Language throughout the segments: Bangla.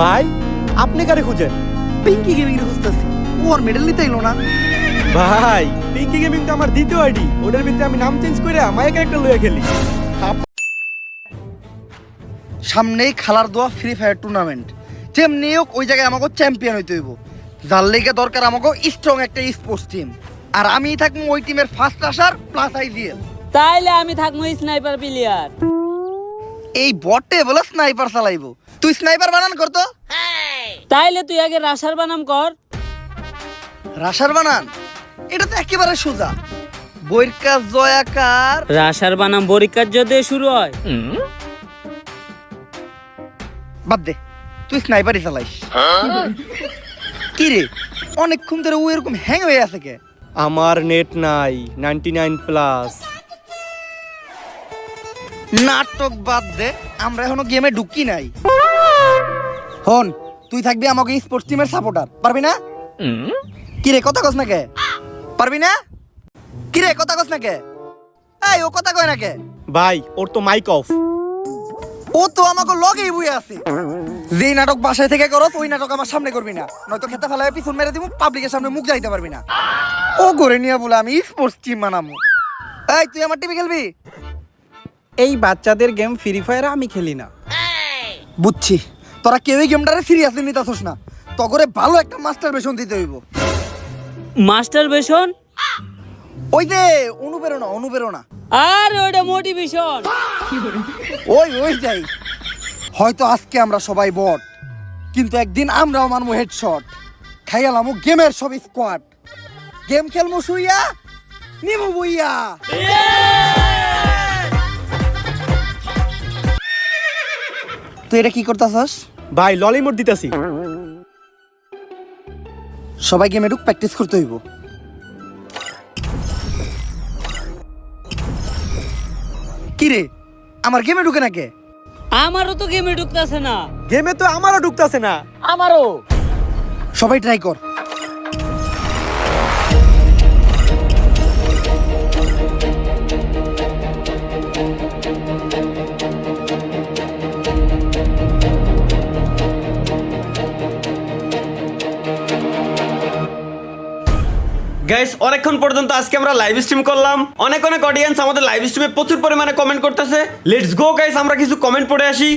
ভাই আপনি কারে খুঁজেন? পিঙ্কি গেমিং এর খুঁজতেছি। ও আর মেডেল নিতে এলো না। ভাই পিঙ্কি গেমিং তো আমার দ্বিতীয় আইডি, ওটার ভিতরে আমি নাম চেঞ্জ করে মায়া ক্যারেক্টার লইয়া খেলি। সামনেই খেলার দোয়া ফ্রি ফায়ার টুর্নামেন্ট, যেমনি হোক ওই জায়গায় আমাকে চ্যাম্পিয়ন হইতে হইব। যার লেগে দরকার আমাকে স্ট্রং একটা স্পোর্টস টিম, আর আমি থাকবো ওই টিমের ফার্স্ট আসার প্লাস আইজিএল। তাইলে আমি থাকবো স্নাইপার প্লেয়ার। এই বটে বলে স্নাইপার চালাইবো, তুই স্নাইপার বানান করতো। তাইলে তুই আগে রাশার বানাম কর। রাশার বানান এটা তো একেবারে সোজা, বইয়ের কাজ জয়াকার। রাশার বানাম পরীক্ষার যদি শুরু হয়। বাদ দে, তুই স্নাইপারই চালাইস। কি রে অনেকক্ষণ ধরে ও এরকম হ্যাং হয়ে আছে কে? আমার নেট নাই 99+। নাটক বাদ দে, আমরা এখনো গেমে ঢুকি নাই। হন তুই থাকবি আমাকে স্পোর্টস টিমের সাপোর্টার, পারবি না? কি রে কথা কস না কে? পারবি না? কি রে কথা কস না কে? এই ও কথা কয় না কে? ভাই ওর তো মাইক অফ। ও তো আমাকে লগেই বইয়ে আছে। যেই নাটক বাসায় থেকে করস ওই নাটক আমার সামনে করবি না, নয়তো খেতে ফেলায় পিছন মেরে দিব, পাবলিকের সামনে মুখ যাইতে পারবি না। ও করে নিয়ে বলে আমি স্পোর্টস টিম বানাবো। এই তুই আমার টিভি খেলবি? এই বাচ্চাদের গেম ফ্রি ফায়ার আমি খেলি না। বুঝছি, তোরা কেউই গেমটারে সিরিয়াসলি নিতাছস না। তগরে ভালো একটা মাস্টার বেশন দিতে হইব। মাস্টার বেশন ওই যে অনুপ্রেরণা অনুপ্রেরণা, আর ওইটা মোটিভেশন। ওই ওই যাই। হয়তো আজকে আমরা সবাই বট, কিন্তু একদিন আমরাও মানবো হেডশট। খাইয়ালামো গেমের সব স্কোয়াড, গেম খেলমু শুইয়া নিমু বইয়া। তুই এটা কি করতেছস? ভাই ললিমোট দিতেছি। সবাই গেমে ঢুক, প্র্যাকটিস করতে হইব। কি রে আমার গেমে ঢুকে না কে? আমারও তো গেমে ঢুকতেছে না। গেমে তো আমারও ঢুকতেছে না। আমারও। সবাই ট্রাই কর। গাইস অনেকক্ষণ পর্যন্ত আজকে আমরা লাইভ স্ট্রিম করলাম, অনেক অনেক অডিয়েন্স আমাদের লাইভ স্ট্রিমে প্রচুর পরিমাণে কমেন্ট করতেছে। লেটস গো গাইস, আমরা কিছু কমেন্ট পড়ে আসি।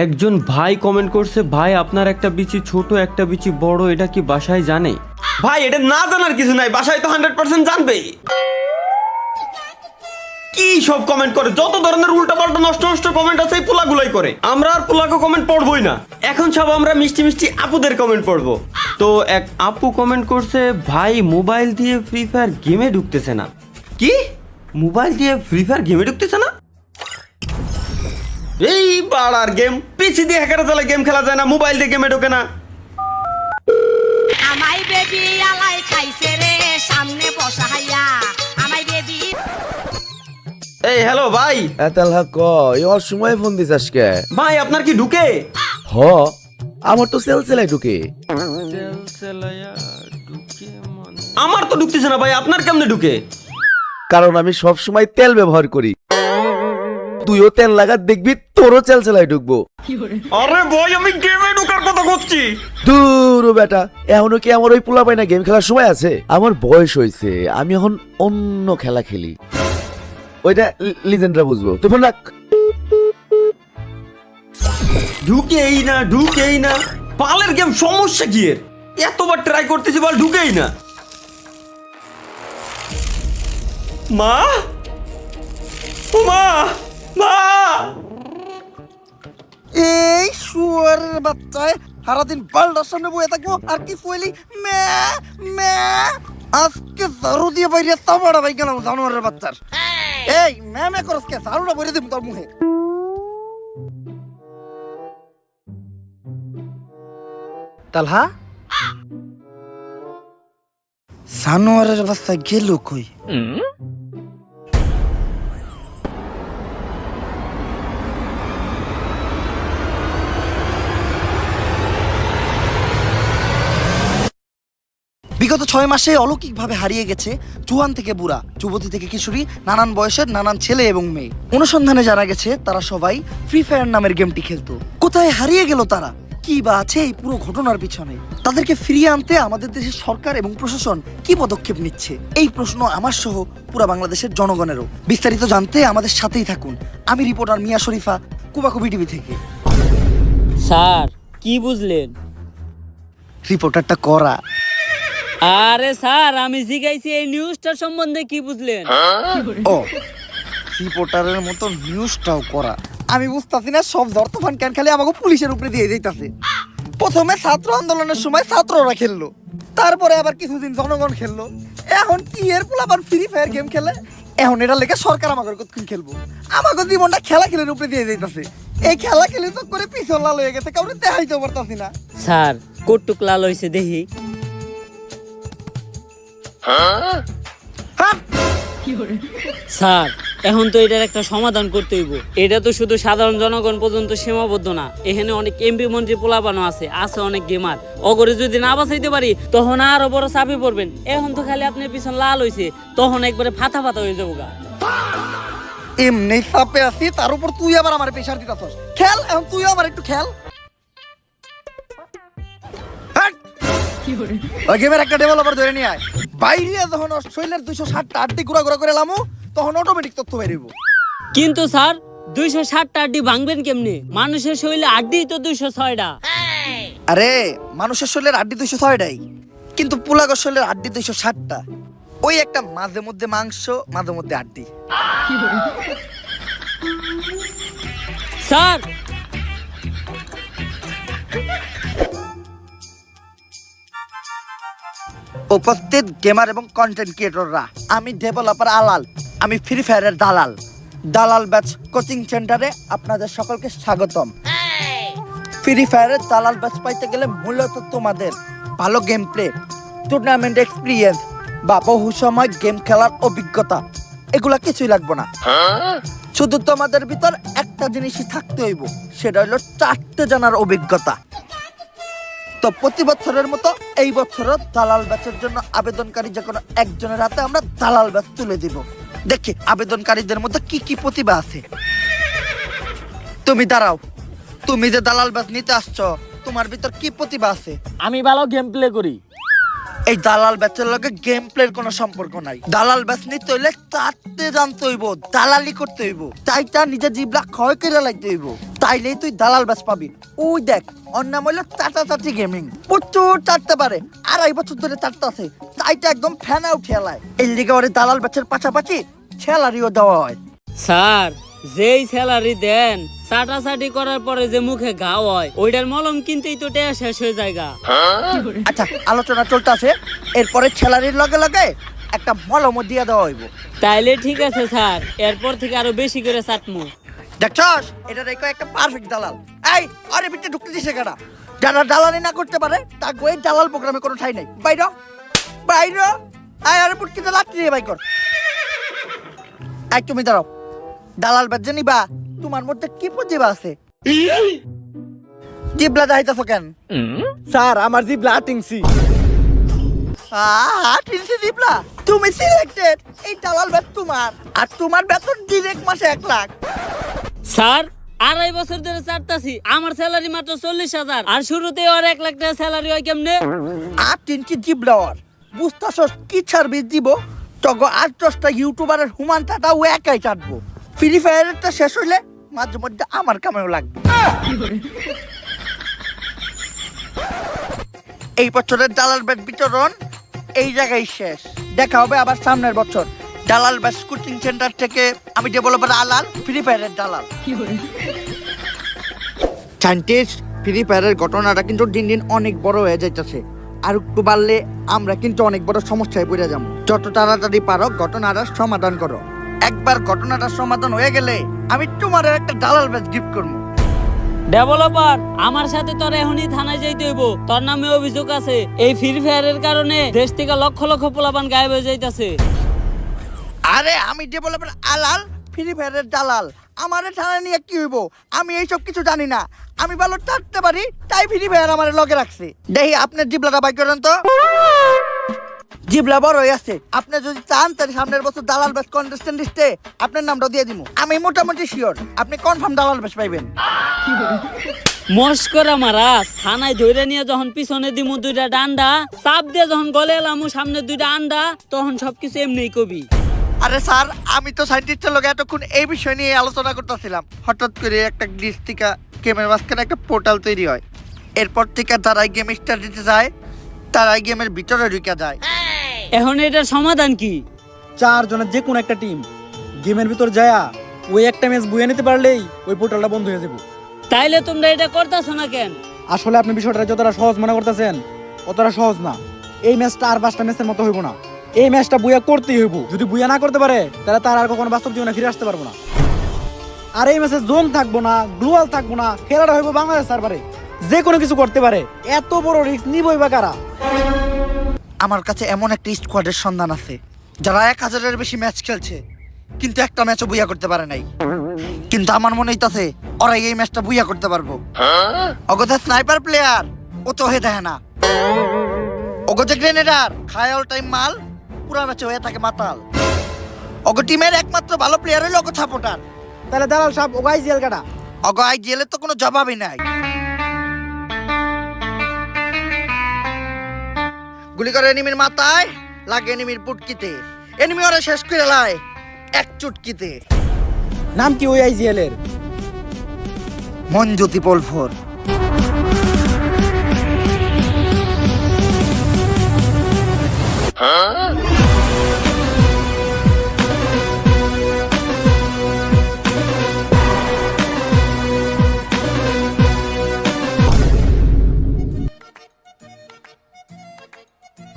একজন ভাই কমেন্ট করছে, ভাই আপনার একটা বিচি ছোট একটা বিচি বড়, এটা কি বাসায় জানে? ভাই এটা না জানার কিছু নাই, বাসায় তো 100% জানবেই। কি সব কমেন্ট করে, যত ধরনের উল্টাপাল্টা নষ্ট নষ্ট কমেন্ট আছে এই পোলাগুলাই করে। আমরা আর পোলাকে কমেন্ট পড়বই না, এখন সব আমরা মিষ্টি মিষ্টি আপুদের কমেন্ট পড়বো। তো এক আপু কমেন্ট করছে, ভাই মোবাইল দিয়ে ফ্রি ফায়ার গেমে ঢুকতেছে না। কি মোবাইল দিয়ে ফ্রি ফায়ার গেমে ঢুকতেছে না? এই বাড়ার গেম, পিসি দিয়ে হ্যাকারে চালে গেম খেলা যায় না, মোবাইল দিয়ে গেমে ঢোকে না। আমাই বেবি আলাই খাইছে রে সামনে বসা হাইয়া আমাই বেবি। এই হ্যালো ভাই। এতালহা ক এই অসময়ে ফোন দিস আজকে? ভাই আপনার কি ঢুকে? হ আমার তো সেলসেলাই ঢুকে। আমার তো ঢুকতেছে না ভাই, আপনার কেমনে ঢুকে? কারণ আমি সব সময় তেল ব্যবহার করি, তুইও তেল লাগা দেখবি তোরও সেলসেলাই ঢুকবো। আরে ভাই আমি গেমে ঢোকার কথা করছি। দূর বেটা, এখনো কি আমার ওই পোলা পায় না গেম খেলার সময় আছে? আমার বয়স হয়েছে, আমি এখন অন্য খেলা খেলি, ওইটা লিজেন্ডরা বুঝবো। তুই ফোন রাখ। ঢুকেই না ঢুকেই না, পালের গেম সমস্যা কি এর? এতবার ট্রাই করতেছি বল ঢুকেই না। মা ও মা মা, এই শুয়ারের বাচ্চায় সারাদিন বালটার সামনে বয়ে থাকবো আর কি ফুয়েলি মে মে। আজকে ঝাড়ু দিয়ে বাইরে তামাড়া ভাই গেলাম জানোয়ারের বাচ্চার। এই মে মে করস কে? ঝাড়ুটা ভরে দিব তোর মুখে। তালহা জানোয়ারের বাচ্চা গেল কই? বিগত 6 মাসে অলৌকিকভাবে হারিয়ে গেছে জুয়ান থেকে বুড়া, যুবতী থেকে কিশোরী, নানান বয়সের নানান ছেলে এবং মেয়ে। অনুসন্ধানে জানা গেছে তারা সবাই ফ্রি ফায়ার নামের গেমটি খেলতো। কোথায় হারিয়ে গেল তারা? কি বা আছে এই পুরো ঘটনার পিছনে? তাদেরকে ফিরিয়ে আনতে আমাদের দেশের সরকার এবং প্রশাসন কি পদক্ষেপ নিচ্ছে, এই প্রশ্ন আমার সহ পুরো বাংলাদেশের জনগণেরও। বিস্তারিত জানতে আমাদের সাথেই থাকুন। আমি রিপোর্টার মিয়া শরীফা, কুবাকুবি টিভি থেকে। স্যার কি বুঝলেন? রিপোর্টারটা করা। আরে স্যার আমি জিজ্ঞাসি এই নিউজটার সম্বন্ধে কি বুঝলেন? ও, রিপোর্টারের মতো নিউজটাও করা। আমি বুঝতাছি না সব ঝড় তুফান কেন খালি আমাকে পুলিশের উপরে দিয়ে যাইতাছে। প্রথমে ছাত্র আন্দোলনের সময় ছাত্ররা খেললো, তারপরে আবার কিছুদিন জনগণ খেললো, এখন কি এর পোলাপান ফ্রি ফায়ার গেম খেলে। এখন এটা লেগে সরকার আমাকে কতক্ষণ খেলবো? আমাকে জীবনটা খেলা খেলের উপরে দিয়ে যাইতাছে। এই খেলা খেলে তো করে পিছন লাল হয়ে গেছে, কাউকে দেখাইতে পারতাছি না। স্যার কটুক লাল হয়েছে দেখি। হাট! স্যার এখন তো এটার একটা সমাধান করতে হইব। এটা তো শুধু সাধারণ জনগণ পর্যন্ত সীমাবদ্ধ না, এখানে অনেক এমপি মন্ত্রী পোলাপানো আছে অনেক গেমার। অগরে যদি না বাঁচাইতে পারি তখন আরো বড় চাপে পড়বেন। এখন তো খালি আপনার পিছন লাল হয়েছে, তখন একবারে ফাতা ফাতা হয়ে যাবো গা। এমনি চাপে আছি, তার উপর তুই আবার আমার প্রেশার দিতাছস। খেল, এখন তুই আবার একটু খেল। হাট! ওই গেমের একটা ডেভেলপার ধরে নিয়ে আয়। বাইরে যখন ওর শরীরের 260টা আড্ডি ঘুরা ঘুরা করে লামু, তখন অটোমেটিক তথ্য বেরিব। কিন্তু স্যার 260টা আড্ডি ভাঙবেন কেমনে? মানুষের শরীরে আড্ডি তো 206টা। আরে মানুষের শরীরের আড্ডি 206টাই, কিন্তু পুলাগর শরীরের আড্ডি 260টা। ওই একটা মাঝে মধ্যে মাংস, মাঝে মধ্যে আড্ডি। স্যার উপস্থিত গেমার এবং কন্টেন্ট ক্রিয়েটররা, আমি ডেভেলপার আলাল, আমি ফ্রি ফায়ারের দালাল। দালাল ব্যাচ কোচিং সেন্টারে আপনাদের সকলকে স্বাগতম। ফ্রি ফায়ারের দালাল ব্যাচ পাইতে গেলে মূলত তোমাদের ভালো গেম প্লে, টুর্নামেন্ট এক্সপিরিয়েন্স বা বহু সময় গেম খেলার অভিজ্ঞতা, এগুলা কিছুই লাগবে না। শুধু তোমাদের ভিতর একটা জিনিসই থাকতে হইব, সেটা হলো চারটে জানার অভিজ্ঞতা। তো প্রতি বছরের মতো এই বছরও দালাল ব্যাচের জন্য আবেদনকারী যে কোনো একজনের হাতে আমরা দালাল ব্যাচ তুলে দিব। দেখি আবেদনকারীদের মধ্যে কি কি প্রতিভা আছে। তুমি দাঁড়াও, তুমি যে দালাল ব্যাচ নিতে আসছো, তোমার ভিতর কি প্রতিভা আছে? আমি ভালো গেম প্লে করি। এই দালাল ব্যাচের লগে গেম প্লের কোনো সম্পর্ক নাই। দালাল ব্যাচ নিতে হইলে চারটে জানতে হইব, দালালি করতে হইব, তাইটা নিজের জিবলা ক্ষয় করে লাগতে হইব, তাইলেই তুই দালাল ব্যাচ পাবি। ওই দেখ, ওর নাম হইলো চাটাচাটি গেমিং, প্রচুর চাটতে পারে, 2.5 বছর ধরে চাটতেছে, তাইটা একদম ফ্যান আউট খেলায়। এই লিগে ওরে দালাল ব্যাচের পাশাপাশি স্যালারিও দেওয়া হয়। স্যার যেই স্যালারি দেন, চাটাচাটি করার পরে যে মুখে ঘাও হয়, ওইটার মলম কিনতেই তো টাকা শেষ হয়ে যায় গা। আচ্ছা, আলোচনা চলতেছে, এরপরে স্যালারির লগে লগে একটা মলমও দিয়ে দেওয়া হইব। তাইলে ঠিক আছে স্যার, এরপর থেকে আরো বেশি করে চাটমু। দেখছস, এটা রেখো একটা পারফেক্ট দালাল। এই আরে ভিতরে ঢুকতে দিছে কেডা? যারা দালালি না করতে পারে তা গোয়ে দালাল প্রোগ্রামে কোনো ঠাই নাই। বাইরে বাইরে আয়, আরে পুটকি তো লাঠি দিয়ে বাই কর। এই তুমি দাঁড়াও, দালাল বাজে নিবা, তোমার মধ্যে কি প্রতিভা আছে? জিবলা দাইতাছো কেন? স্যার আমার জিবলা আটিংসি। তিনশি জিবলা, তুমি সিলেক্টেড। এই দালাল ব্যাচ তোমার, আর তোমার বেতন ডিরেক্ট মাসে 1 লাখ। স্যার 2.5 বছর ধরে চাটতাছি, আমার স্যালারি মাত্র 40,000, আর শুরুতে আর 1 লাখ টাকা স্যালারি হয় কেমনে? 8 ইঞ্চি জিবলাওয়ার, বুঝতাছস কি সার্ভিস দিব? তগো 8-10টা ইউটিউবারের হুমানটাটা ও একাই চাটবো। ফ্রি ফায়ারেরটা শেষ হইলে মাঝে মধ্যে আমার কামেও লাগবে। এই বছরের দালাল ব্যাচ বিতরণ এই জায়গায় শেষ। দেখা হবে আবার সামনের বছর। দালাল ব্যাচ কোচিং সেন্টার থেকে আমি ডেভেলপার আলাল, ফ্রি ফায়ারের দালাল। সায়েন্টিস্ট, ফ্রি ফায়ারের ঘটনাটা কিন্তু দিন দিন অনেক বড় হয়ে যাইতেছে, আর একটু বাড়লে আমরা কিন্তু অনেক বড় সমস্যায় পড়ে যাব। যত তাড়াতাড়ি পারো ঘটনাটার সমাধান করো। একবার ঘটনাটার সমাধান হয়ে গেলে আমি তোমার একটা দালাল ব্যাচ গিফট করবো। ডেভেলপার, আমার সাথে তোর এখনই থানায় যাইতে হইব, তোর নামে অভিযোগ আছে। এই ফ্রি ফায়ারের কারণে দেশ থেকে লক্ষ লক্ষ পোলাপান গায়েব হয়ে যাইতাছে। আরে আমি ডেভেলপার আলাল, ফ্রি ফায়ারের দালাল, আমারে থানায় নিয়ে কি হইব? আমি এইসব কিছু জানি না। আমি ভালো চাটতে পারি, তাই ফ্রি ফায়ার আমার লগে রাখছে। দেখি আপনার জিবলাটা বাই করেন তো। জিবলা বড় হয়ে আছে। আপনি যদি চান তাহলে সামনের বছর দালাল ব্যাচ কন্টেস্টেন্ট লিস্টে আপনার নামটা দিয়ে দিব। আমি মোটামুটি শিওর আপনি কনফার্ম দালাল ব্যাচ পাইবেন। মস্করা মারাস থানায় ধরে নিয়ে যখন পিছনে দিমু দুইটা ডান্ডা, চাপ দিয়ে যখন গলে এলামু সামনে দুইটা আন্ডা, তখন সবকিছু এমনিই কবি। আরে স্যার, আমি তো সায়েন্টিস্টের লোক এতক্ষণ এই বিষয় নিয়ে আলোচনা করতেছিলাম। হঠাৎ করে একটা ডিস্ক থেকে গেমের মাঝখানে একটা পোর্টাল তৈরি হয়। এরপর থেকে তারাই গেম স্টার্ট দিতে যায়, তারাই গেমের ভিতরে ঢুকে যায়। এখন এটার সমাধান কি? 4 জনের যে কোনো একটা টিম গেমের ভিতর যায়া ওই একটা ম্যাচ বুয়ে নিতে পারলেই ওই পোর্টালটা বন্ধ হয়ে যাবে। তাইলে তোমরা এটা করতেছো না কেন? আসলে আপনি বিষয়টা যতটা সহজ মনে করতেছেন অতটা সহজ না। এই ম্যাচটা আর 5টা ম্যাচের মতো হইব না। এই ম্যাচটা বুয়া করতেই হইব। যদি বুয়া না করতে পারে তাহলে তার আর কখনো বাস্তব জীবনে ফিরে আসতে পারবো না। আর এই ম্যাচে জোন থাকবো না, গ্লোয়াল থাকবো না, খেলাটা হইব বাংলাদেশ সার্ভারে। যে কোনো কিছু করতে পারে, এত বড় রিস্ক নিবই বা কারা? আমার কাছে এমন একটা স্কোয়াডের সন্ধান আছে যারা 1000-এর বেশি ম্যাচ খেলছে কিন্তু একটা ম্যাচও বুইয়া করতে পারে নাই। কিন্তু আমার মনে হইতাছে ওরা এই ম্যাচটা বুইয়া করতে পারবো। অগথা স্নাইপার প্লেয়ার ও তো হয়ে দেখে না, অগথা গ্রেনেডার খায় অল টাইম মাল, পুরা ম্যাচে হয়ে থাকে মাতাল। অগ টিমের একমাত্র ভালো প্লেয়ার হলো অগ সাপোর্টার। তাহলে দালাল সাহেব ও আইজিএল কাটা। অগ আইজিএলের তো কোনো জবাবই নাই। গুলি করে এনিমির মাথায়, লাগে এনিমির পুটকিতে, এনিমি ওরা শেষ করে লাই এক চুটকিতে। নাম কি ওই আইজিএল এর? মনজ্যোতি পলফোর।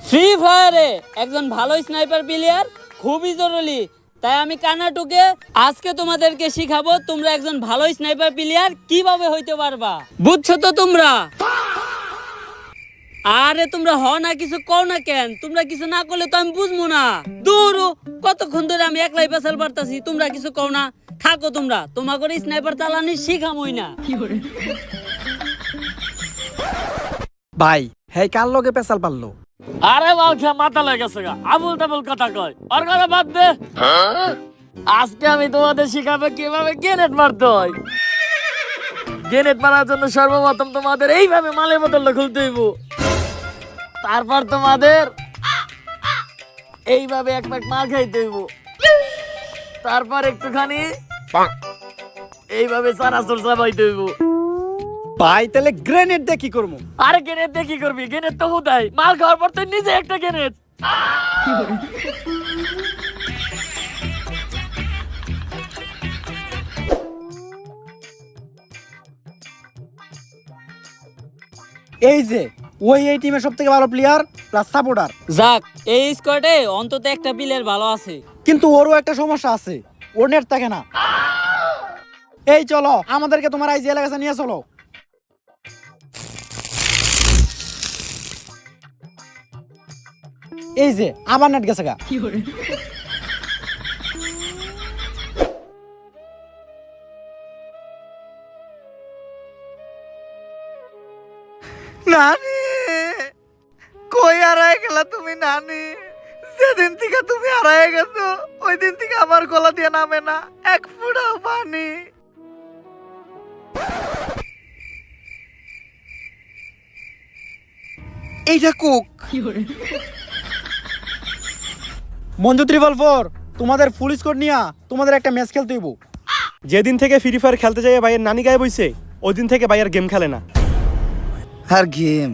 ফ্রি ফায়ারে একজন ভালো স্নাইপার প্লেয়ার খুবই জরুরি। তাই আমি কানাটুকে আজকে তোমাদেরকে শিখাবো তোমরা একজন ভালো স্নাইপার প্লেয়ার কিভাবে হইতে পারবা। বুঝছো তো তোমরা? আরে তোমরা হ না কিছু কও না কেন? তোমরা কিছু না করলে তো আমি বুঝবো না। দূর, কতক্ষণ ধরে আমি একলাই পেছাল পারতাছি, তোমরা কিছু কও না। থাকো তোমরা, তোমাকে স্নাইপার চালানি শিখামই না। ভাই হ্যাঁ কার লগে পেশাল পারলো? আরে বাল খেয়ে মাথা লেগেছে গা, আবুল তাবুল কথা কয়। আর কথা বাদ দে। আজকে আমি তোমাদের শিখাবো কিভাবে গ্রেনেড মারতে হয়। গ্রেনেড মারার জন্য সর্বপ্রথম তোমাদের এইভাবে মালের বোতলটা খুলতে হইব। তারপর তোমাদের এইভাবে এক প্যাক মাল খাইতে হইব। তারপর একটুখানি এইভাবে চানাচুর চাবাইতে হইব। ভাই তাহলে গ্রেনেড দিয়ে কি করবো? আরে গ্রেনেড দিয়ে কি করবি? গ্রেনেড তো হুদাই মাল খাওয়ার পর তো নিজে একটা গ্রেনেড। এই যে ওই এই টিমের সব থেকে ভালো প্লেয়ার প্লাস সাপোর্টার। যাক, এই স্কোয়াডে অন্তত একটা প্লেয়ার ভালো আছে। কিন্তু ওরও একটা সমস্যা আছে, ওর নেট থাকে না। এই চলো আমাদেরকে তোমার আইজিএল কাছে নিয়ে চলো। এই যে আবার নেট গেছে গা। নানি কই হারায় গেলা তুমি? নানি যেদিন থেকে তুমি হারায় গেছো ওই দিন থেকে আমার গলা দিয়ে নামে না এক ফোঁটাও পানি। এইটা কোক। মঞ্জু 444 তোমাদের ফুল স্কোর নিয়া তোমাদের একটা ম্যাচ খেলতে হইব। যেদিন থেকে ফ্রি ফায়ার খেলতে যাই ভাইয়ের নানি গায়ে বইছে, ওই দিন থেকে ভাইয়ের গেম খেলে না। আর গেম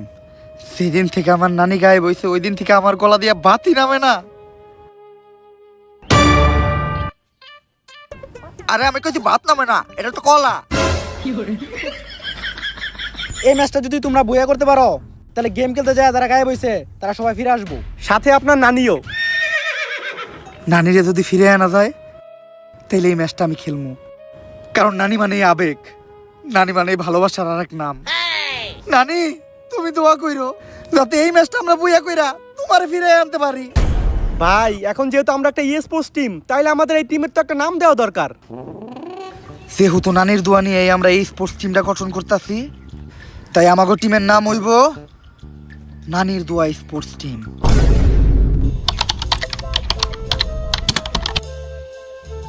সেদিন থেকে আমার নানি গায়ে বইছে ওই দিন থেকে আমার গলা দিয়ে বাতি নামে না। আরে আমি কইছি ভাত নামে না, এটা তো কলা। এই ম্যাচটা যদি তোমরা বইয়া করতে পারো তাহলে গেম খেলতে যায় যারা গায়ে বইছে তারা সবাই ফিরে আসবো। সাথে আপনার নানিও। নানিরে যদি ফিরে আনা যায় তাহলে এই ম্যাচটা আমি খেলবো, কারণ নানি মানেই আবেগ, নানি মানেই ভালোবাসার আর এক নাম। নানি তুমি দোয়া কইরো যাতে এই ম্যাচটা আমরা বইয়া কইরা তোমারে ফিরে আনতে পারি। ভাই এখন যেহেতু আমরা একটা স্পোর্টস টিম, তাইলে আমাদের এই টিমের তো একটা নাম দেওয়া দরকার। যেহেতু নানির দোয়া নিয়ে আমরা এই স্পোর্টস টিমটা গঠন করতেছি, তাই আমাগো টিমের নাম হইব নানির দোয়া স্পোর্টস টিম।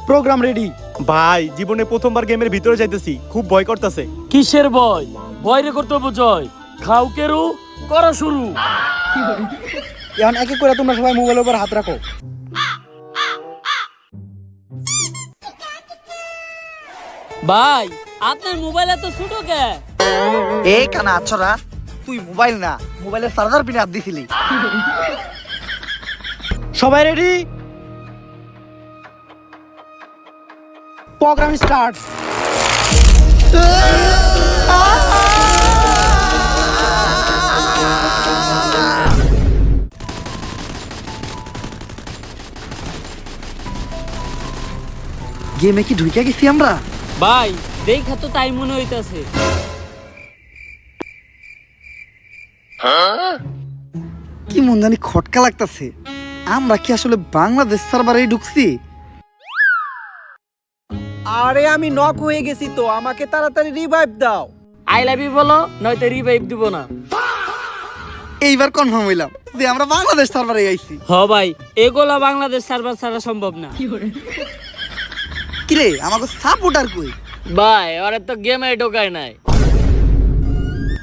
Programme ready. ভাই জীবনে প্রথমবার গেমের ভিতরে যাইতেছি, খুব ভয় করতেছে। কিসের ভয়? ভয়রে করতে জয় খাও কেরু করো শুরু। এখন এক এক করে তোমরা সবাই মোবাইলের উপর হাত রাখো। ভাই আপনার মোবাইল এত ছোট কে? এই কানা আছরা, তুই মোবাইল না, মোবাইলের চার্জার পিনে হাত দিছিলি। সবাই রেডি? Programme start. গেমে কি ঢুকে গেছি আমরা? ভাই দেখা তো তাই মনে হইতাছে। কি মন জানি খটকা লাগতাছে। আমরা কি আসলে বাংলাদেশ সার্ভারে ঢুকছি? আরে আমি নক হয়ে গেছি তো, আমাকে তাড়াতাড়ি রিভাইভ দাও। আই লাভ ইউ বলো, নয়তো রিভাইভ দিব না। এইবার কনফার্ম হইলাম যে আমরা বাংলাদেশ সার্ভারে আইছি। হ ভাই, এগুলা বাংলাদেশ সার্ভার ছাড়া সম্ভব না। কিরে আমাকে সাপোর্টার কই? ভাই ওরা তো গেমে ঢোকায় নাই।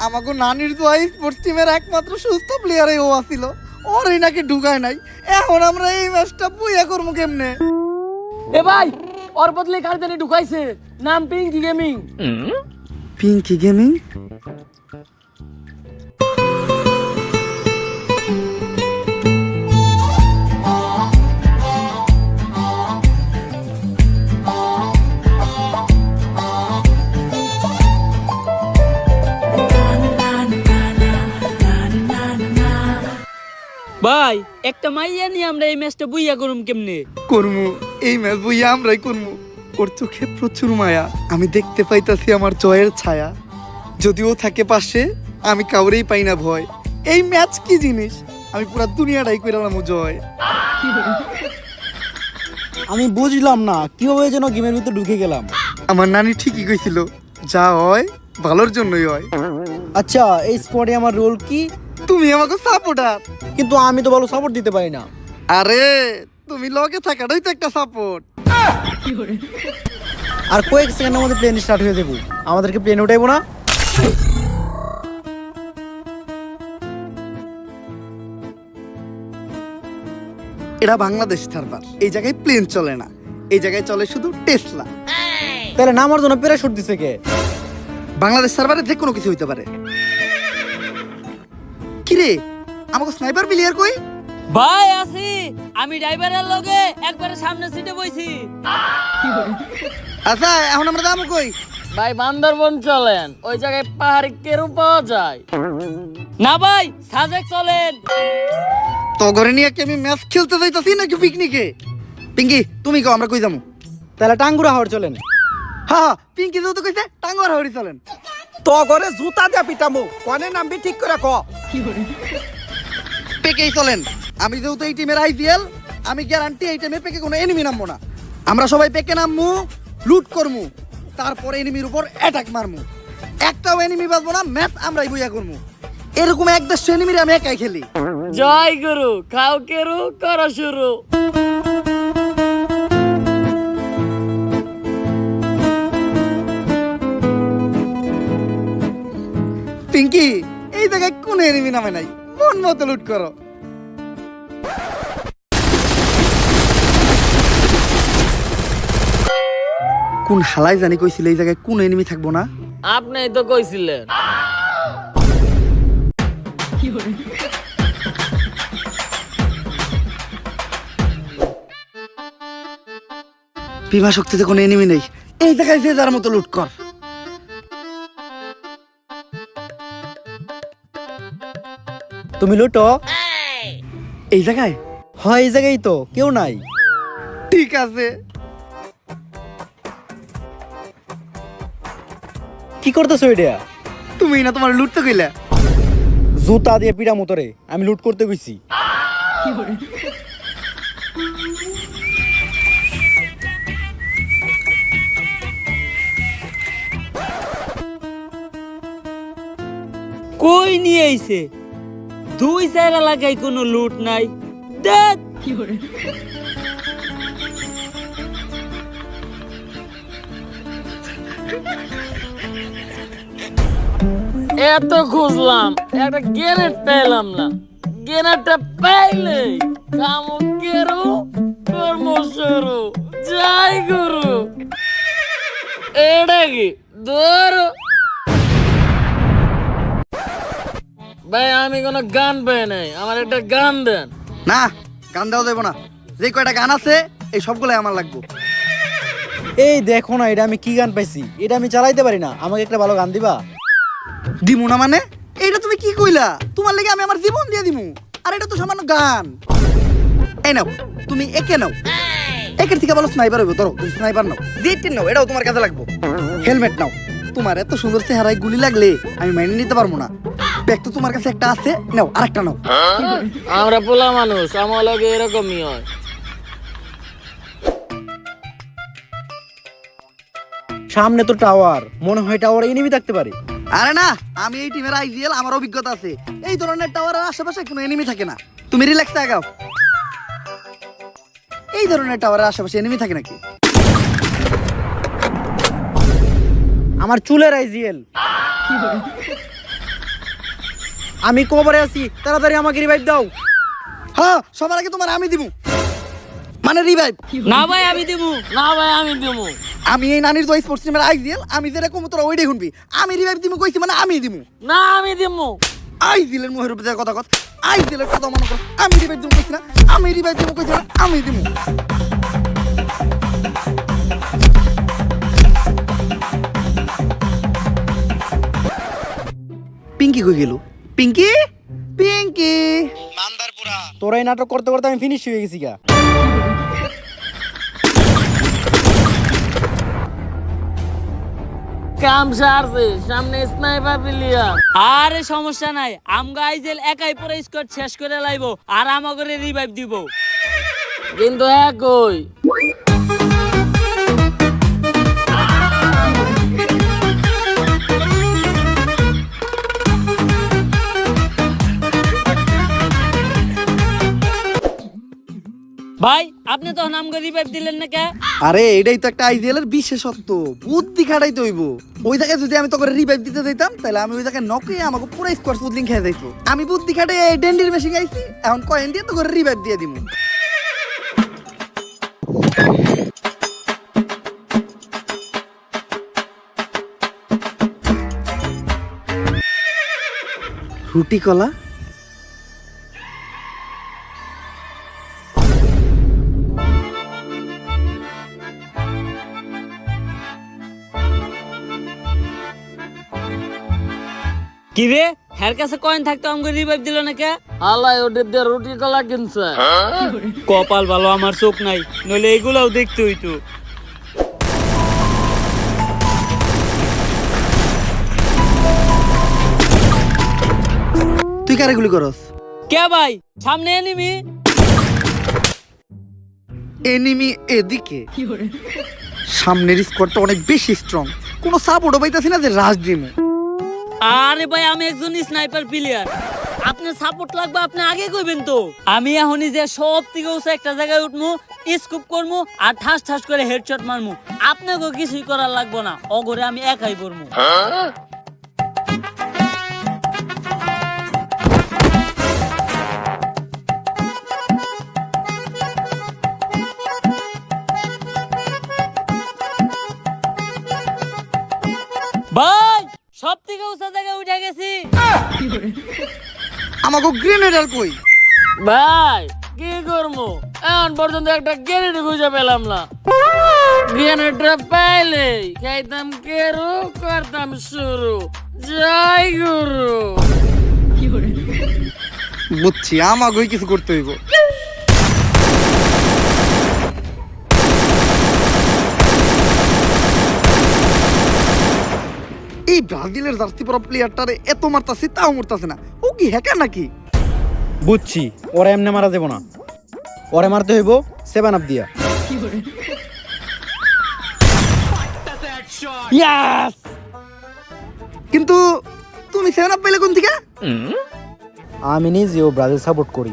আমাকে নানির তো স্পোর্টস টিমের একমাত্র সুস্থ প্লেয়ারে ও আছিল, ওরই নাকি ঢুকায় নাই। এখন আমরা এই ম্যাচটা বুইয়া করবো কেমনে? এ ভাই ওর বদলে কার জানি ঢুকাইছে, নাম পিঙ্কি গেমিং। পিঙ্কি গেমিং? ভাই একটা মাইয়া নিয়ে আমরা এই ম্যাচটা বুইয়া করুম কেমনে? করমু এই ম্যাচ বুইয়া আমরাই করমু। ওর চোখে প্রচুর মায়া, আমি দেখতে পাইতাছি আমার জয়ের ছায়া। যদিও থাকে পাশে, আমি কাউরেই পাই না ভয়। এই ম্যাচ কি জিনিস, আমি পুরা দুনিয়াটাই কইরালাম জয়। আমি বুঝলাম না কিভাবে যেন গেমের ভিতর ঢুকে গেলাম। আমার নানি ঠিকই কইছিল, যা হয় ভালোর জন্যই হয়। আচ্ছা এই স্কোয়াডে আমার রোল কি? তুমি আমাকে সাপোর্টার। কিন্তু আমি তো ভালো সাপোর্ট দিতে পারি না। আরে তুমি লগে থাকাটাই তো একটা সাপোর্ট। আর কয়েক সেকেন্ডের মধ্যে প্লেন স্টার্ট হয়ে যাবো, আমাদেরকে প্লেন উঠাইবো না? এটা বাংলাদেশ সার্ভার, এই জায়গায় প্লেন চলে না, এই জায়গায় চলে শুধু টেসলা। তাহলে নামার জন্য প্যারাশুট দিছে কে? বাংলাদেশ সার্ভারে যে কোনো কিছু হইতে পারে। কিরে আমাকে স্নাইপার প্লেয়ার কই? ভাই আছি, আমি ড্রাইভারের লগে একবারে সামনে সিটে বইছি। আচ্ছা এখন আমরা যাবো কই? ভাই বান্দরবন চলেন, ওই জায়গায় পাহাড়ি কেরু পাওয়া যায়। না ভাই সাজেক চলেন। তো ঘরে নিয়ে কি আমি ম্যাচ খেলতে যাইতাছি নাকি পিকনিকে? পিঙ্কি তুমি কও আমরা কই যাবো? তাহলে টাঙ্গুরা হাওড় চলেন। হ্যাঁ পিঙ্কি যেহেতু কইছে টাঙ্গুয়ার হাওড়ি চলেন। তো করে জুতা দিয়া পিটামু, কনে নামবি ঠিক করে ক। পেকেই চলেন, আমি যেহেতু এই টিমের আইপিএল, আমি গ্যারান্টি এই টিমে পেকে কোনো এনিমি নামবো না। আমরা সবাই পেকে নামমু, লুট করমু, তারপরে এনিমির উপর অ্যাটাক মারমু। একটাও এনিমি বাঁচবো না, ম্যাচ আমরাই বইয়া করমু। এরকম 1-150 এনিমির আমি একাই খেলি। জয় গুরু, খাও কেরু করো শুরু। পিঙ্কি এই জায়গায় কোন এনিমি নামে নাই, মন মতো লুট করো। কোন হালাই জানি কইছিল এই জায়গায় কোন এনিমি থাকবো না? আপনি তো কইছিলেন। বিমা শক্তিতে কোনো এনিমি নেই, এই জায়গায় যে যার মতো লুট কর। তুমি লুটো। এই জায়গায়? হয় এই জায়গায় তো কেউ নাই। ঠিক আছে। কি করতেছো এটা? তুমি না তোমার লুটতে কইলা? জুতা দিয়ে পিড়া মতরে আমি লুট করতে গেছি। কই নিয়ে আইছে? 2-4 এলাকায় কোনো লুট নাই। দেখ এত খুঁজলাম একটা গ্রেনেড পেলাম না, গ্রেনেডটা পাইলে কামো কেরো কর্ম শুরু যাই গুরু। এটা কি ধরো ভাই, আমি কোনো গান পাই নাই, আমার একটা গান দেন। না, গান দেওয়া যাবে না। যে কয়টা গান আছে এই সবগুলাই আমার লাগবে। এই দেখো না, এটা আমি কি গান পাইছি, এটা আমি চালাইতে পারি না, আমাকে একটা ভালো গান দিবা? দিমু না মানে? এইটা তুমি কি কইলা? তোমার লাগি আমি আমার জীবন দিয়ে দিমু, আর এটা তো সামান্য গান। এই নাও, তুমি একে নাও। একের থেকে বলো স্নাইপার হইব, ধরো তুমি স্নাইপার নাও। জেট নাও, এটাও তোমার কাছে লাগবে। হেলমেট নাও। তোমার এত সুন্দর চেহারায় গুলি লাগলে আমি মেনে নিতে পারবো না। ব্যাগ তো তোমার কাছে একটা আছে, নাও আরেকটা নাও। আমরা পোলা মানুষ, আমার লগে এরকমই হয়। সামনে তো টাওয়ার, মনে হয় টাওয়ারে এনিমি থাকতে পারে। আরে না, আমি এই টিমের আইজিএল, আমার অভিজ্ঞতা আছে। এই ধরনের টাওয়ারের আশেপাশে কোনো এনিমি থাকে না। তুমি রিল্যাক্স থাকাও। এই ধরনের টাওয়ারের আশেপাশে এনিমি থাকে নাকি? আমার চুলের আইজিএল। আমি কবরে আছি, তাড়াতাড়ি আমাকে রিভাইভ দাও। হ্যাঁ, সবার আগে তোমার আমি দিমু, মানে রিভাইভ। না ভাই আমি দেবো, না ভাই আমি দেবো। আমি এই নানির দই স্পোর্টস টিমের আইজিএল, আমি যেরকম তোরা ওইটাই শুনবি। আমি রিভাইভ দিমু কইছি মানে আমি দিমু। না আমি দেবো। আইজিএলের মুখের উপরে কথা কথা, আইজিএলের কথা মনে কর। আমি রিভাইভ দিমু কইছি না, আমি রিভাইভ দিমু কইছি না, আমি দিমু। পিঙ্কি কই গেল? পিঙ্কি, পিঙ্কি। তোরা এই নাটক করতে করতে আমি ফিনিশ হয়ে গেছি গা। কাম সারছে, সামনে স্নাইপার প্লেয়ার। আরে সমস্যা নাই, আমগো আইজেল একাই পুরো স্কোয়াড শেষ করে লাইবো, আর আমাকে রিভাইভ দিব। কিন্তু একই ভাই, আপনি তখন আমগো রিভাইভ দিলেন না কে? আরে এটাই তো একটা আইজিএল এর বিশেষত্ব, বুদ্ধি খাটাইতে হইব। ওই জায়গায় যদি আমি তোকে রিভাইভ দিতে দিতাম, তাহলে আমি ওই জায়গায় নকে আমাকে পুরো স্কোয়াড ফুদলিং খেয়ে যাইতো। আমি বুদ্ধি খাটাই এই ডেন্ডির মেশিন আইছি, এখন কয়েন দিয়ে তোকে রিভাইভ দিয়ে দিমু। রুটি কলা, কি রে, হের কাছে কয়েন থাকতো আমাকে রিভাইভ দিল না কে? আল্লাহ ওদের দিয়ে রুটি কলা কিনছে। কপাল ভালো আমার চোখ নাই, নইলে এগুলাও দেখতে হইতো। তুই কারে গুলি করস? কে ভাই, সামনে এনিমি। এনিমি এদিকে, সামনের স্কোয়াডটা অনেক বেশি স্ট্রং, কোনো সাপোর্টও পাইতাছি না যে রাশ দিমু। আরে ভাই, আমি একজন স্নাইপার প্লেয়ার, আপনার সাপোর্ট লাগবে, আপনি আগে কইবেন তো। আমি এখনই যে সব থেকে উঁচু একটা জায়গায় উঠমু, স্কুপ করমু, আর ঠাস ঠাস করে হেডশট মারমু। আপনাকে কিছুই করার লাগবে না, অগরে আমি একাই করমু। ভাই, সব থেকে উঁচু জায়গায় উঠে গেছি। আমাকে গ্রেনেডার কই? ভাই কি করবো, এখন পর্যন্ত একটা গ্রেনেড খুঁজে পেলাম না। গ্রেনেডটা পাইলে খাইতাম কেরু, করতাম শুরু, জয় গুরু। বুঝছি, আমাকেই কিছু করতে হইব। এই ব্রাজিলের জার্সি পরা প্লেয়ারটারে এত মারতাছি তাও মরতাছে না, ও কি হ্যাকার নাকি? বুঝছি, ওরা এমনি মারা যাবো না, ওরে মারতে হইব 7 আপ দিয়া। ইয়াস! কিন্তু তুমি 7 আপ পেলে কোন থেকে? আমি নিজেও ব্রাজিল সাপোর্ট করি।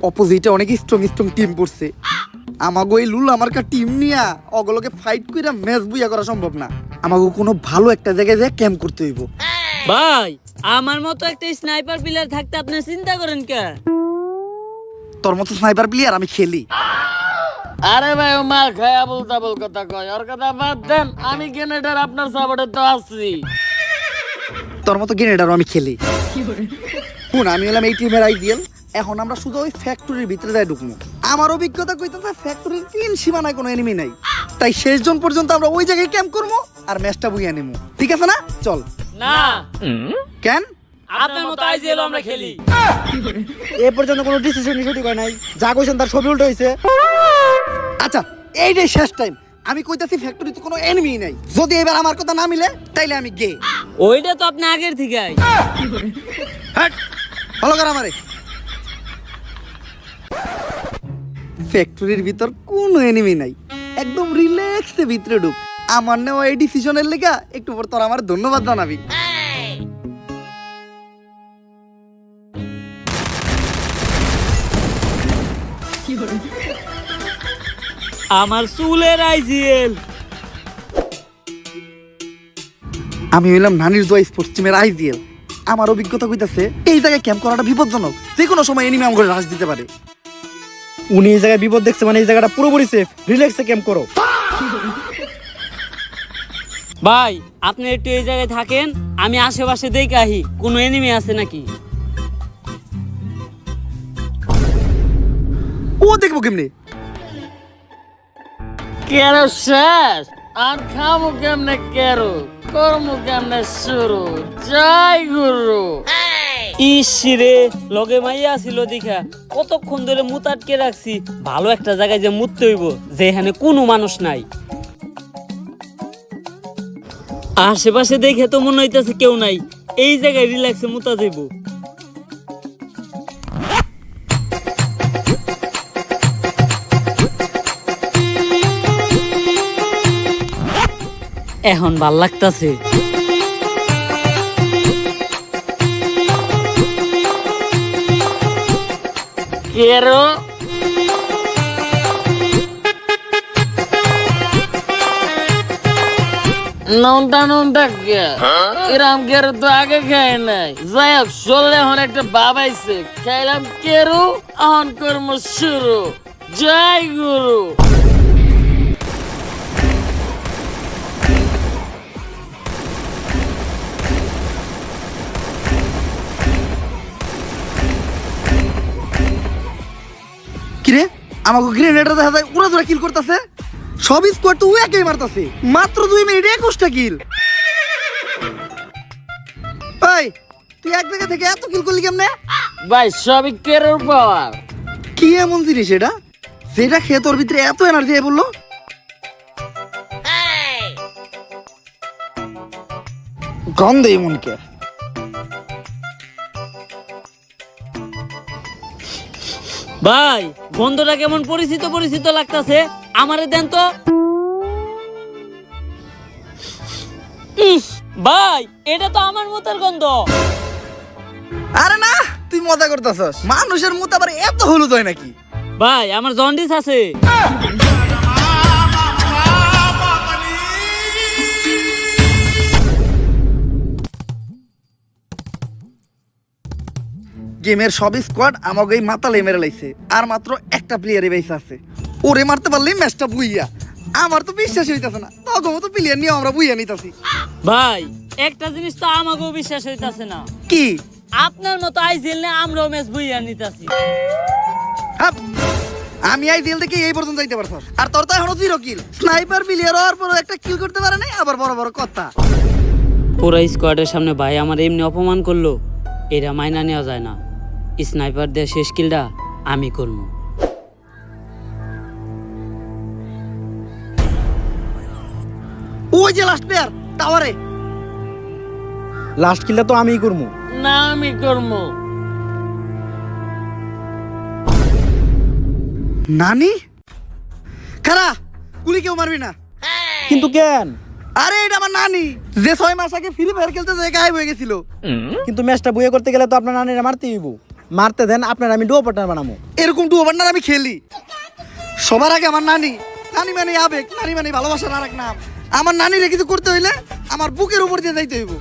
অপোজিটে অনেক স্ট্রং স্ট্রং টিম পড়ছে। আমাগো এই লুল আমার কা টিম নিয়া অগলকে ফাইট কইরা ম্যাচ বুইয়া করা সম্ভব না। আমাগো কোনো ভালো একটা জায়গায় যায় ক্যাম্প করতে হইব। ভাই আমার মতো একটা স্নাইপার প্লেয়ার থাকতে আপনি চিন্তা করেন কে? তোর মতো স্নাইপার প্লেয়ার আমি খেলি। আরে ভাই ও মার খায় আবুল তাবুল কথা কয়, ওর কথা বাদ দেন। আমি গ্রেনেডার আপনার সাপোর্টে তো আছি। তোর মতো গ্রেনেডারও আমি খেলি। শুন, আমি হলাম এই টিমের আইডিয়াল। এখন আমরা শুধু ওই ফ্যাক্টরির ভিতরে যাই ঢুকবো। আমার অভিজ্ঞতা কইতেছে ফ্যাক্টরির 3 সীমানায় কোনো এনিমি নাই। তাই শেষ জন পর্যন্ত আমরা ওই জায়গায় ক্যাম্প করবো আর ম্যাচটা বুইয়া নেবো। ঠিক আছে না? চল। না কেন? আপনার মতো আইজিএল আমরা খেলি। এ পর্যন্ত কোনো ডিসিশন সঠিক হয় নাই, যা কইছেন তার সবই উল্টো হয়েছে। আচ্ছা, এইটাই শেষ টাইম। আমি কইতাছি ফ্যাক্টরিতে কোনো এনিমি নাই। যদি এবার আমার কথা না মিলে তাইলে আমি গে। ওইটা তো আপনি আগের থেকে হ্যাট, ভালো কর আমারে। ফ্যাক্টরির ভিতর কোনো এনিমি নাই, একদম রিল্যাক্সে ভিতরে ঢুক। আমার নেওয়া এই ডিসিশনের লেগা একটু পর তোর আমার ধন্যবাদ জানাবি। আমার চুলের আইজিএল। আমি হইলাম নানির দোয়া স্পোর্টস টিমের আইজিএল। আমার অভিজ্ঞতা কইতাছে এই জায়গায় ক্যাম্প করাটা বিপজ্জনক। যে কোনো সময় এনিমি আমাকে রাশ দিতে পারে। উনি এই জায়গায় বিপদ দেখছে মানে এই জায়গাটা পুরোপুরি সেফ। রিল্যাক্সে ক্যাম্প করো। ভাই আপনি একটু এই জায়গায় থাকেন, আমি আশেপাশে দেখে আহি কোনো এনিমি আছে নাকি। ও দেখবো কেমনে? কেরো শেষ আর খামু কেমনে, কেরো করমু কেমনে শুরু। জয় গুরু। ইসরে লগে মাইয়া ছিল দেখা কতক্ষণ ধরে মুত আটকে রাখছি। ভালো একটা জায়গায় যে মুততে হইব যেখানে কোনো মানুষ নাই। আশেপাশে দেখে তো মনে হইতেছে কেউ নাই। এই জায়গায় রিল্যাক্সে মুতা যাইব। এখন ভাল লাগতাছে। কেরো নন্টা কে এরাম কেরো তো আগে খায় নাই। যাই হোক চললে এখন একটা বাবাইছে খাইলাম কেরো। এখন কর্ম শুরু। জয় গুরু। কিরে, আমাকে গ্রেনেডার দেখা যায় উড়া ধরে কিল করতেছে। সব স্কোয়াড তো একাই মারতাছে। মাত্র 2 মিনিটে 21টা কিল। ভাই তুই এক জায়গা থেকে এত কিল করলি কেমনে? ভাই সবই কেরোর পাওয়ার। কি এমন জিনিস এটা যেটা খেয়ে তোর ভিতরে এত এনার্জি বললো? গন্ধ এমন কে? ভাই গন্ধটা কেমন পরিচিত পরিচিত লাগতাছে। আমারে দেন তো। ইস ভাই এটা তো আমার মুতের গন্ধ। আরে না, তুই মজা করতেছস। মানুষের মুত আবার এত হলুদ হয় নাকি? ভাই আমার জন্ডিস আছে। গেমের সব স্কোয়াড আমাকে এই মাতালে মেরে লাইছে। আর মাত্র একটা প্লেয়ারে বেঁচে আছে। ওরে মারতে পারলেই ম্যাচটা বুইয়া। আমার তো বিশ্বাস হইতাছে না। তখন মতো প্লেয়ার নিয়ে আমরা বুইয়া নিতাছি। ভাই একটা জিনিস তো আমাকেও বিশ্বাস হইতাছে না। কি? আপনার মতো আইজিএল নে আমরাও ম্যাচ বুইয়া নিতাছি। হাপ, আমি আই জেল থেকে এই পর্যন্ত যাইতে পারছস। আর তোর তো এখনো 0 কিল। স্নাইপার প্লেয়ার হওয়ার পরও একটা কিল করতে পারে নাই, আবার বড় বড় কথা। পুরো স্কোয়াডের সামনে ভাই আমার এমনি অপমান করলো, এটা মাইনা নেওয়া যায় না। স্নাইপার দিয়ে শেষ কিলটা আমি করব। ওই যে লাস্ট প্লেয়ার টাওয়ারে। লাস্ট কিলটা তো আমিই করবো। না আমি করব। নানি খারা, গুলি কেউ মারবি না। কিন্তু কেন? আরে এটা আমার নানি, যে 6 মাস আগে ফ্রি ফায়ার খেলতে যে গায়েব হয়ে গেছিল। কিন্তু ম্যাচটা বুয়ে করতে গেলে তো আপনার নানিরা মারতেই হইব। মারতে দেন, আপনার আমি ডুয়ো পার্টনার বানাবো। এরকম ডুয়ো পার্টনার আমি খেলি। সবার আগে আমার নানি, নানি মানে আবেগ, নানি মানে ভালোবাসার আর এক নাম। আমার নানিরে কিছু করতে হইলে আমার বুকের উপর দিয়ে যাইতে হইব।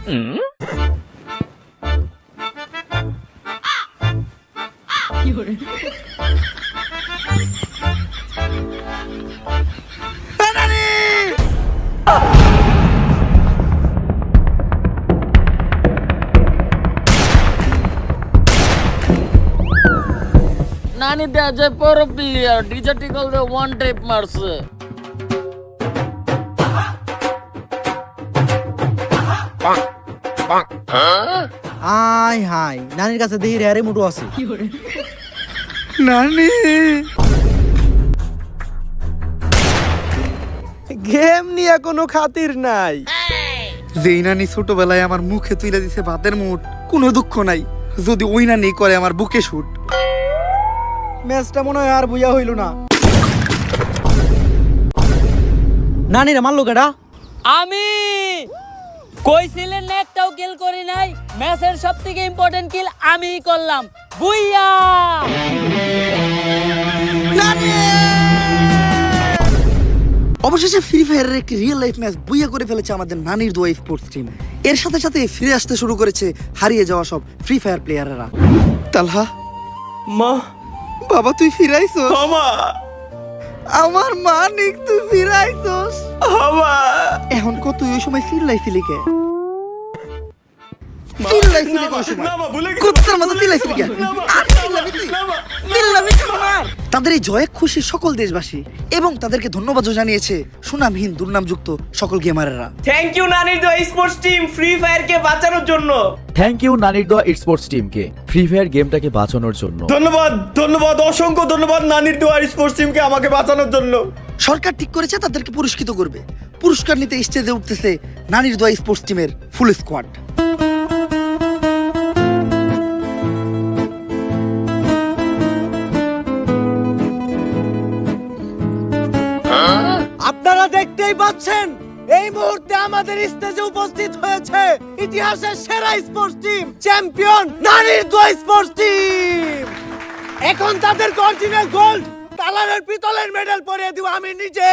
নানি! নানি দেয়া যায় পরো প্লেয়ার ডিজিটাল দিয়ে ওয়ান ট্রিপ মারছে। আয় হাই, নানির কাছে দেখি রেয়ারে মুটু আছে। নানি! গেম নিয়ে কোনো খাতির নাই। যেই নানি ছোটবেলায় আমার মুখে তুলে দিছে ভাতের মুঠ, কোনো দুঃখ নাই যদি ওই নানি করে আমার বুকে শুট। ম্যাচটা মনে হয় আর বুঝা হইল না। নানিরা মারলো কেডা? আমি কইছিলেন না একটাও কিল করি নাই, ম্যাচের সবথেকে ইম্পর্টেন্ট কিল আমিই করলাম। বুইয়া! অবশেষে ফ্রি ফায়ারের একটি রিয়েল লাইফ ম্যাচ বুইয়া করে ফেলেছে আমাদের নানির দোয়া স্পোর্টস টিম। এর সাথে সাথে ফিরে আসতে শুরু করেছে হারিয়ে যাওয়া সব ফ্রি ফায়ার প্লেয়ারেরা। তালহা, মা, বাবা তুই ফিরাইছস? আমা, আমার মানিক তুই ফিরাইছস? আমা। এখন কত ওই সময় চিল্লাইছিলি কে? চিল্লাইছিলি কোন সময়? না মা, ভুলে গেছি। কুত্তার মতো চিল্লাইছিলি কে? না মা, আর চিল্লাবি তুই? না মা। চিল্লাবি কেন আর? তাদের এই জয়ে খুশি সকল দেশবাসী এবং তাদেরকে ধন্যবাদও জানিয়েছে সুনামহীন দুর্নামযুক্ত সকল গেমারেরা। থ্যাংক ইউ নানির দোয়া স্পোর্টস টিম ফ্রি ফায়ারকে বাঁচানোর জন্য। থ্যাংক ইউ নানির দোয়া স্পোর্টস টিমকে ফ্রি ফায়ার গেমটাকে বাঁচানোর জন্য। ধন্যবাদ, ধন্যবাদ, অসংখ্য ধন্যবাদ নানির দোয়া স্পোর্টস টিমকে আমাকে বাঁচানোর জন্য। সরকার ঠিক করেছে তাদেরকে পুরস্কৃত করবে। পুরস্কার নিতে স্টেজে উঠতেছে নানির দোয়া স্পোর্টস টিমের ফুল স্কোয়াড। আপনারা দেখতেই পাচ্ছেন এই মুহূর্তে আমাদের স্টেজে উপস্থিত হয়েছে ইতিহাসের সেরা স্পোর্টস টিম, চ্যাম্পিয়ন নানির দোয়া স্পোর্টস টিম। এখন তাদের অরিজিনাল গোল্ড কালারের পিতলের মেডেল পরিয়ে দিব আমি নিজে।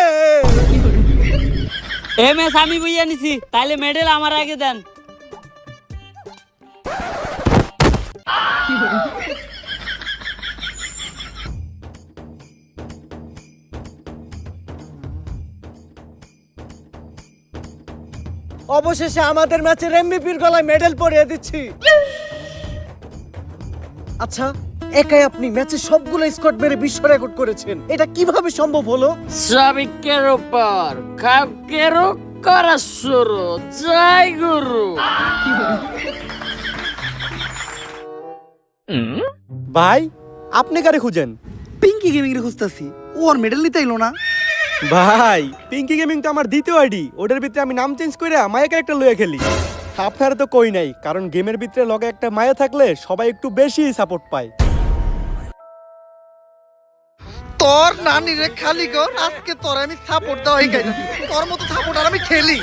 এই ম্যাচ আমি বুইয়া নিছি, তাইলে মেডেল আমার আগে দেন। অবশেষে আমাদের ম্যাচের এমভিপির গলায় মেডেল পরিয়ে দিচ্ছি। আচ্ছা, একাই আপনি ম্যাচে সবগুলো স্কোর মেরে বিশ্ব রেকর্ড করেছেন, এটা কিভাবে সম্ভব হলো? সাবিকের উপর কাউকের করা শুরু, জয় গুরু। ভাই, আপনি কারে খুঁজেন? পিঙ্কি গেমিং এর খুঁজতেছি, ও আর মেডেল নিতে এলো না। ভাই, পিঙ্কি গেমিং তো আমার দ্বিতীয় আইডি, ওটার ভিতরে আমি নাম চেঞ্জ করে মায়া ক্যারেক্টার লইয়া খেলি। আপনারা তো কই নাই, কারণ গেমের ভিতরে লগে একটা মায়া থাকলে সবাই একটু বেশি সাপোর্ট পায়। তোর নানি রে খালি কর, আজকে তোর আমি সাপোর্ট দেওয়াই গেল। তোর মতো সাপোর্ট আর আমি খেলি।